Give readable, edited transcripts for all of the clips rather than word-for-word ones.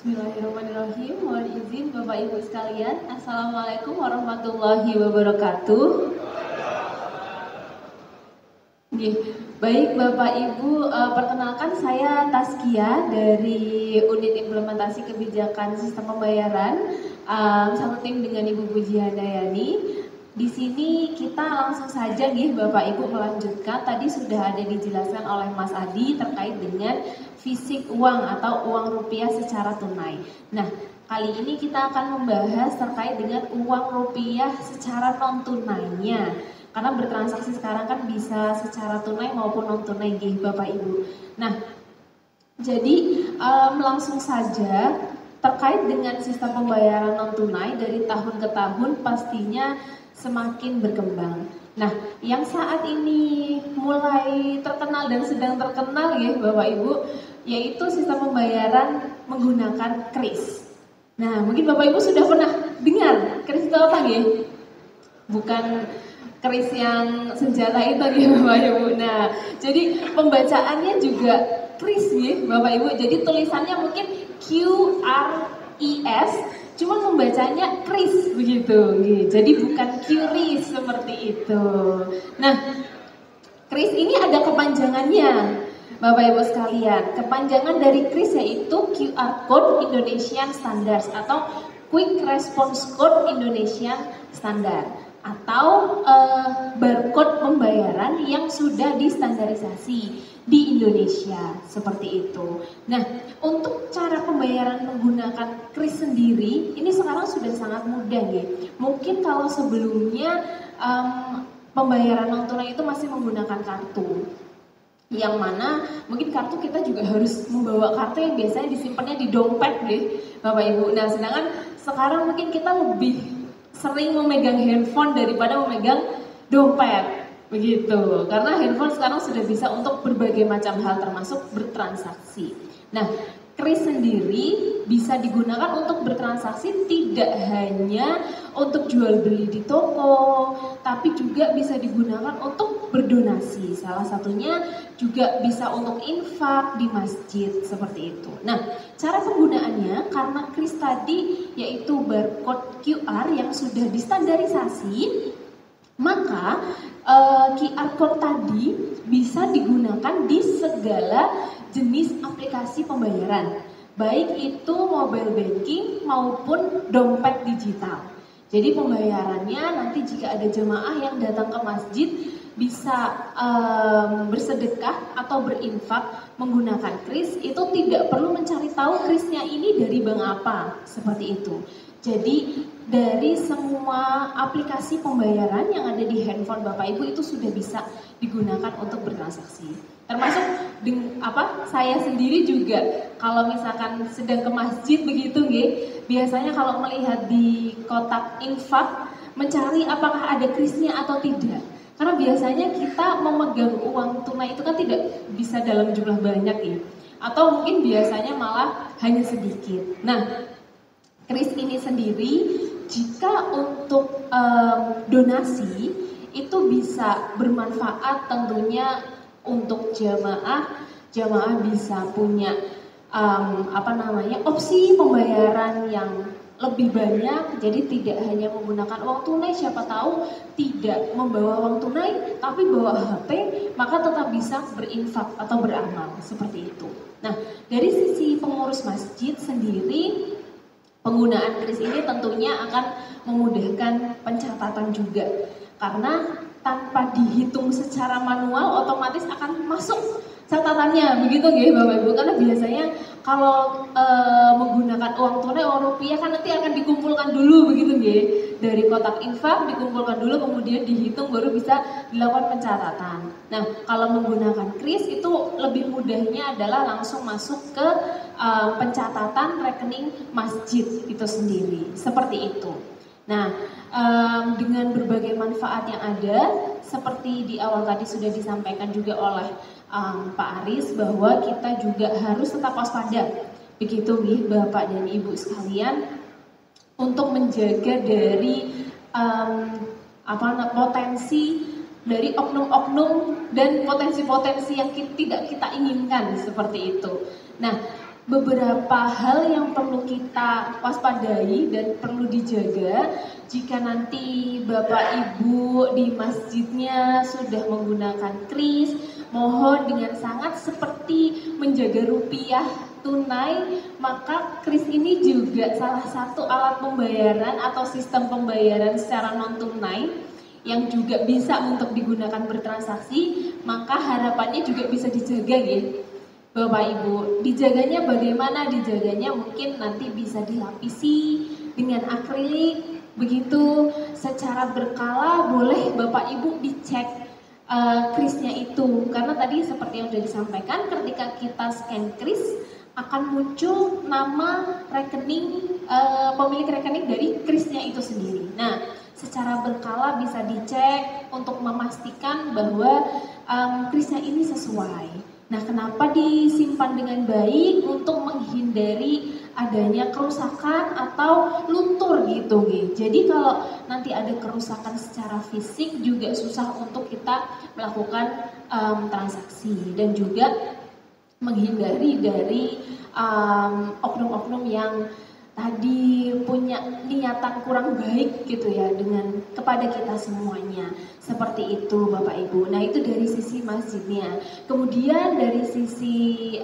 Bismillahirrahmanirrahim. Mohon izin Bapak Ibu sekalian. Assalamualaikum warahmatullahi wabarakatuh. Baik Bapak Ibu, perkenalkan saya Taskia dari Unit Implementasi Kebijakan Sistem Pembayaran, satu tim dengan Ibu Puji Handayani. Di sini kita langsung saja Bapak Ibu melanjutkan. Tadi sudah ada dijelaskan oleh Mas Adi terkait dengan fisik uang atau uang rupiah secara tunai. Nah, kali ini kita akan membahas terkait dengan uang rupiah secara non tunainya. Karena bertransaksi sekarang kan bisa secara tunai maupun non tunai Bapak Ibu. Nah, jadi langsung saja terkait dengan sistem pembayaran non tunai dari tahun ke tahun pastinya semakin berkembang. Nah, yang saat ini mulai terkenal dan sedang terkenal Bapak Ibu, yaitu sistem pembayaran menggunakan kris. Nah, mungkin Bapak Ibu sudah pernah dengar kris itu apa Bukan kris yang senjata itu Bapak Ibu. Nah, jadi pembacaannya juga kris Bapak Ibu. Jadi tulisannya mungkin QRIS, cuma membacanya kris begitu. Jadi bukan QRIS seperti itu. Nah, kris ini ada kepanjangannya Bapak Ibu sekalian. Kepanjangan dari kris yaitu QR Code Indonesian Standards atau Quick Response Code Indonesian Standard, atau barcode pembayaran yang sudah distandarisasi di Indonesia, seperti itu. Nah, untuk cara pembayaran menggunakan kris sendiri ini sekarang sudah sangat mudah Mungkin kalau sebelumnya pembayaran non tunai itu masih menggunakan kartu, yang mana mungkin kartu kita juga harus membawa kartu yang biasanya disimpannya di dompet Bapak Ibu. Nah, sedangkan sekarang mungkin kita lebih sering memegang handphone daripada memegang dompet begitu, karena handphone sekarang sudah bisa untuk berbagai macam hal termasuk bertransaksi. Nah, kris sendiri bisa digunakan untuk bertransaksi tidak hanya untuk jual beli di toko, tapi juga bisa digunakan untuk berdonasi. Salah satunya juga bisa untuk infak di masjid, seperti itu. Nah, cara penggunaannya karena kris tadi yaitu barcode QR yang sudah distandarisasi, maka QR code tadi bisa digunakan di segala jenis aplikasi pembayaran, baik itu mobile banking maupun dompet digital. Jadi pembayarannya nanti jika ada jemaah yang datang ke masjid bisa bersedekah atau berinfak menggunakan kris, itu tidak perlu mencari tahu krisnya ini dari bank apa, seperti itu. Jadi dari semua aplikasi pembayaran yang ada di handphone Bapak Ibu itu sudah bisa digunakan untuk bertransaksi. Termasuk saya sendiri juga kalau misalkan sedang ke masjid begitu biasanya kalau melihat di kotak infak mencari apakah ada krisnya atau tidak. Karena biasanya kita memegang uang tunai itu kan tidak bisa dalam jumlah banyak atau mungkin biasanya malah hanya sedikit. Nah, kris ini sendiri jika untuk donasi itu bisa bermanfaat tentunya untuk jamaah bisa punya opsi pembayaran yang lebih banyak. Jadi tidak hanya menggunakan uang tunai, siapa tahu tidak membawa uang tunai tapi bawa HP, maka tetap bisa berinfak atau beramal, seperti itu. Nah, dari sisi pengurus masjid sendiri, penggunaan kris ini tentunya akan memudahkan pencatatan juga, karena tanpa dihitung secara manual otomatis akan masuk catatannya begitu Bapak Ibu. Karena biasanya kalau menggunakan uang tunai, uang rupiah kan nanti akan dikumpulkan dulu begitu dari kotak infak dikumpulkan dulu, kemudian dihitung baru bisa dilakukan pencatatan. Nah, kalau menggunakan kris itu lebih mudahnya adalah langsung masuk ke pencatatan rekening masjid itu sendiri, seperti itu. Nah, dengan berbagai manfaat yang ada, seperti di awal tadi sudah disampaikan juga oleh Pak Aris, bahwa kita juga harus tetap waspada, begitu Bapak dan Ibu sekalian, untuk menjaga dari potensi dari oknum-oknum dan potensi-potensi yang tidak kita inginkan, seperti itu. Nah, beberapa hal yang perlu kita waspadai dan perlu dijaga jika nanti Bapak Ibu di masjidnya sudah menggunakan kris. Mohon dengan sangat seperti menjaga rupiah tunai, maka kris ini juga salah satu alat pembayaran atau sistem pembayaran secara non tunai yang juga bisa untuk digunakan bertransaksi, maka harapannya juga bisa dijaga ya Bapak Ibu. Dijaganya bagaimana? Dijaganya mungkin nanti bisa dilapisi dengan akrilik, begitu secara berkala boleh Bapak Ibu dicek krisnya itu, karena tadi seperti yang sudah disampaikan, ketika kita scan kris akan muncul nama rekening pemilik rekening dari krisnya itu sendiri. Nah, secara berkala bisa dicek untuk memastikan bahwa krisnya ini sesuai. Nah, kenapa disimpan dengan baik? Untuk menghindari adanya kerusakan atau luntur gitu. Jadi kalau nanti ada kerusakan secara fisik juga susah untuk kita melakukan transaksi, dan juga menghindari dari oknum-oknum yang tadi punya niatan kurang baik gitu ya dengan kepada kita semuanya. Seperti itu Bapak Ibu. Nah, itu dari sisi masjidnya. Kemudian dari sisi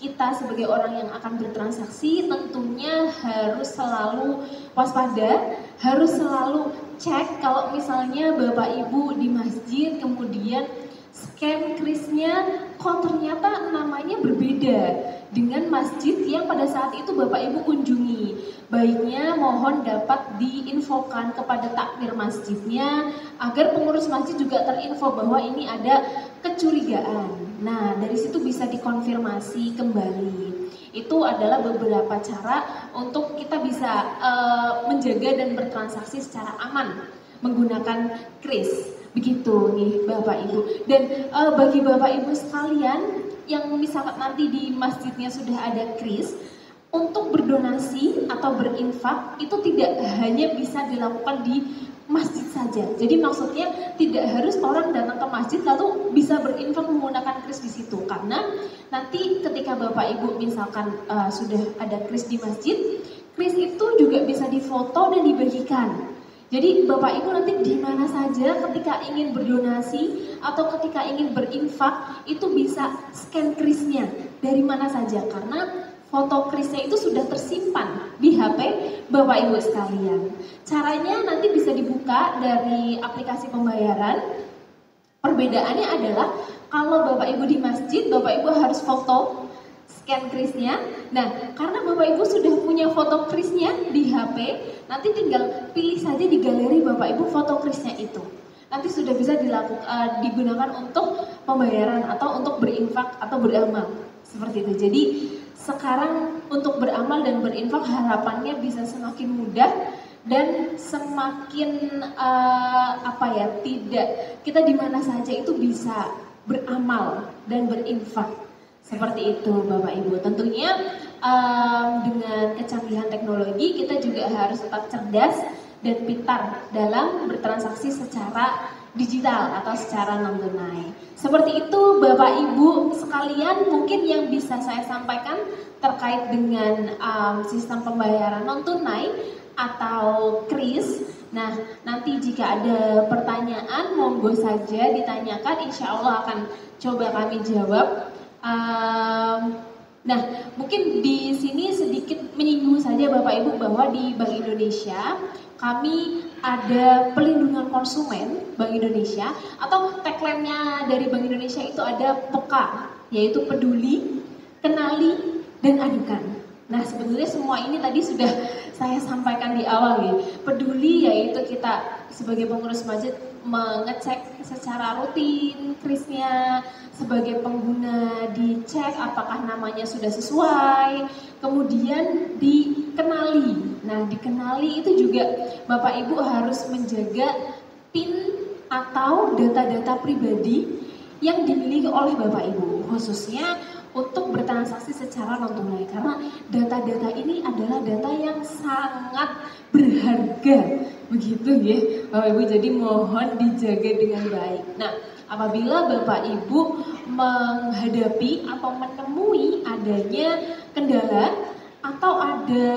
kita sebagai orang yang akan bertransaksi tentunya harus selalu waspada, harus selalu cek kalau misalnya Bapak Ibu di masjid kemudian scan krisnya kok ternyata namanya berbeda dengan masjid yang pada saat itu Bapak Ibu kunjungi. Baiknya mohon dapat diinfokan kepada takmir masjidnya agar pengurus masjid juga terinfo bahwa ini ada kecurigaan. Nah, dari situ bisa dikonfirmasi kembali. Itu adalah beberapa cara untuk kita bisa menjaga dan bertransaksi secara aman menggunakan kris. Begitu nih Bapak Ibu. Dan bagi Bapak Ibu sekalian yang misalkan nanti di masjidnya sudah ada kris, untuk berdonasi atau berinfak itu tidak hanya bisa dilakukan di masjid saja. Jadi maksudnya tidak harus orang datang ke masjid lalu bisa berinfak menggunakan kris di situ, karena nanti ketika Bapak Ibu misalkan sudah ada kris di masjid, kris itu juga bisa difoto dan dibagikan. Jadi Bapak Ibu nanti di mana saja ketika ingin berdonasi atau ketika ingin berinfak itu bisa scan krisnya dari mana saja, karena foto krisnya itu sudah tersimpan di HP Bapak Ibu sekalian. Caranya nanti bisa dibuka dari aplikasi pembayaran. Perbedaannya adalah kalau Bapak Ibu di masjid, Bapak Ibu harus foto scan krisnya. Nah, karena Bapak Ibu sudah punya foto krisnya di HP, nanti tinggal pilih saja di galeri Bapak Ibu foto krisnya itu. Nanti sudah bisa digunakan untuk pembayaran atau untuk berinfak atau beramal. Seperti itu. Jadi sekarang untuk beramal dan berinfak harapannya bisa semakin mudah dan semakin tidak kita di mana saja itu bisa beramal dan berinfak. Seperti itu Bapak Ibu. Tentunya dengan kecanggihan teknologi kita juga harus tetap cerdas dan pintar dalam bertransaksi secara digital atau secara non tunai. Seperti itu Bapak Ibu sekalian mungkin yang bisa saya sampaikan terkait dengan sistem pembayaran non tunai atau kris. Nah, nanti jika ada pertanyaan monggo saja ditanyakan, insya Allah akan coba kami jawab. Nah, mungkin di sini sedikit menyinggung saja Bapak Ibu bahwa di Bank Indonesia kami ada pelindungan konsumen Bank Indonesia, atau tagline-nya dari Bank Indonesia itu ada PEKA, yaitu peduli, kenali, dan adukan. Nah, sebetulnya semua ini tadi sudah saya sampaikan di awal ya. Peduli yaitu kita sebagai pengurus masjid mengecek secara rutin krisnya, sebagai pengguna dicek apakah namanya sudah sesuai, kemudian dikenali. Nah, dikenali itu juga Bapak Ibu harus menjaga PIN atau data-data pribadi yang dimiliki oleh Bapak Ibu, khususnya untuk bertransaksi secara non tunai, karena data-data ini adalah data yang sangat berharga, begitu ya Bapak Ibu. Jadi mohon dijaga dengan baik. Nah, apabila Bapak Ibu menghadapi atau menemui adanya kendala atau ada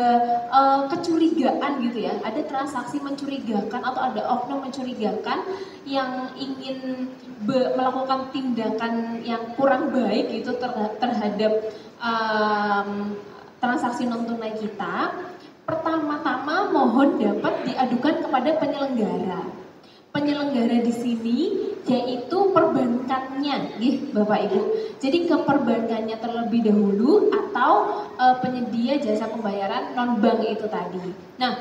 kecurigaan gitu ya, ada transaksi mencurigakan atau ada oknum mencurigakan yang ingin melakukan tindakan yang kurang baik gitu terhadap transaksi non tunai kita, pertama-tama mohon dapat diadukan kepada penyelenggara. Penyelenggara di sini yaitu perbankannya, Bapak Ibu. Jadi ke perbankannya terlebih dahulu atau penyedia jasa pembayaran non bank itu tadi. Nah,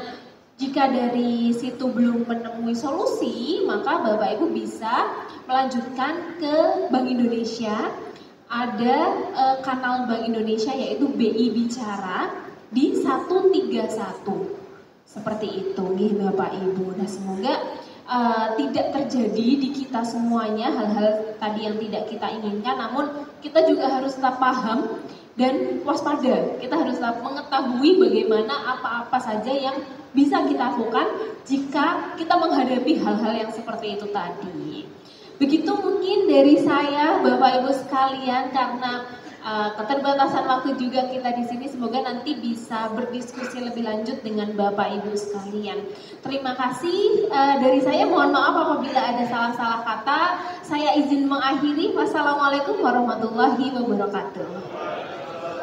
jika dari situ belum menemui solusi, maka Bapak Ibu bisa melanjutkan ke Bank Indonesia. Ada kanal Bank Indonesia yaitu BI Bicara di 131. Seperti itu Bapak Ibu. Nah, semoga tidak terjadi di kita semuanya hal-hal tadi yang tidak kita inginkan, namun kita juga harus tetap paham dan waspada. Kita harus tetap mengetahui bagaimana apa-apa saja yang bisa kita lakukan jika kita menghadapi hal-hal yang seperti itu tadi. Begitu mungkin dari saya Bapak Ibu sekalian, karena keterbatasan waktu juga kita di sini, semoga nanti bisa berdiskusi lebih lanjut dengan Bapak Ibu sekalian. Terima kasih dari saya, mohon maaf apabila ada salah-salah kata. Saya izin mengakhiri. Wassalamualaikum warahmatullahi wabarakatuh.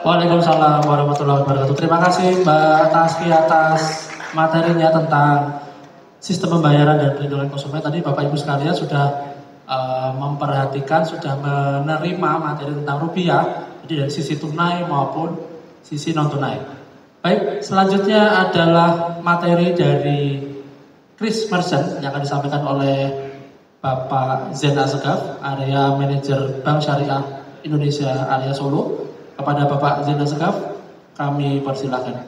Waalaikumsalam warahmatullahi wabarakatuh. Terima kasih Mbak Taski atas materinya tentang sistem pembayaran dan perlindungan konsumen. Tadi Bapak Ibu sekalian sudah memperhatikan, sudah menerima materi tentang rupiah, jadi dari sisi tunai maupun sisi non tunai. Baik, selanjutnya adalah materi dari Chris Merchant yang akan disampaikan oleh Bapak Zain Asegaf, Area Manager Bank Syariah Indonesia Area Solo. Kepada Bapak Zain Asegaf, kami persilahkan.